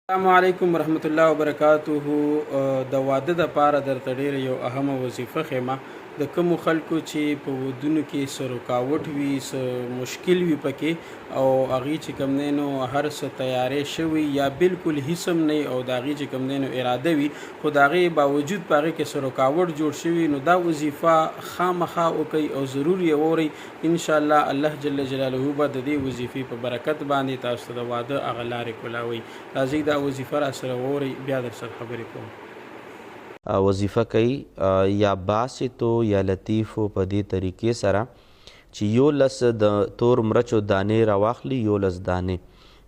السلام علیکم ورحمت الله وبرکاته. د واده د پاره درته ډیره یو اهمه وظیفه خیمه د کومو خلکو چې په ودونو کې څه رکاوټ وي، څه مشکل وي پکې، او هغې چې کوم دی نو هر څه تیارې شوي یا بالکل هیڅ هم نه او د هغې چې کوم دی نو اراده وي، خو د هغې باوجود په هغې کې څه رکاوټ جوړ شوي، نو دا وظیفه خامخا وکئ او ضرور یې واورئ. انشاءالله الله جل جلاله به د دې وظیفې په برکت باندې تاسو ته د واده هغه لارې کولاوي. راځئ دا وظیفه را سره واورئ، بیا در سره خبرې کوم. وظیفه کوي یا باسطو یا لطیفو په دې طریقې سره چې 11 د تور مرچو دانې راواخلي، 11 دانې،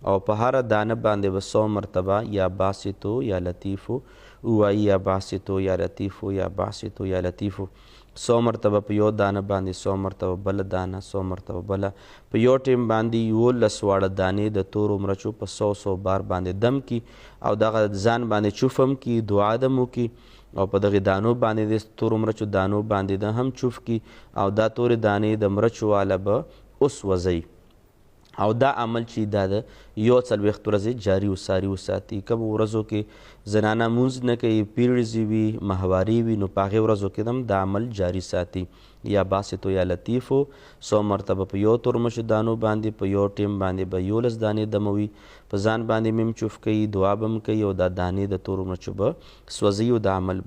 او په هره دانه باندې به 100 مرتبه یا باسطو یا لطیفو ووایي، یا باسطو یا لطیفو یا باسطو یا لطیفو 100 مرتبه په یو دانه باندې، 100 مرتبه بله دانه، 100 مرتبه بله، په یو ټیم باندې 11 واړه دانې د تورو مرچو په 100 بار باندې دم کی او دغه ځان باندې چوف هم کی، دعا دم وکي، او په دغې دانو باندې د تورو مرچو دانو باندې د هم چوف کی، او دا تورې دانې د مرچو والا به اوس وځئ. او دا عمل چې دا د 40 ورځې جاري وساري وساتي. کوم ورځو کې زنانه مونځ نه کوي، پیریډز وي، ماهواري وي، نو په هغې ورځو کې هم دا عمل جاري ساتي. یا باسطو یا لطیفو 100 مرتبه په یو تور مرچو دانو باندې په یو ټیم باندې به 11 دانې دموي، په ځان باندې مم چوف کوي، دعا به هم کوي، او دا دانې د تورو مرچو به سوځي، او دا عمل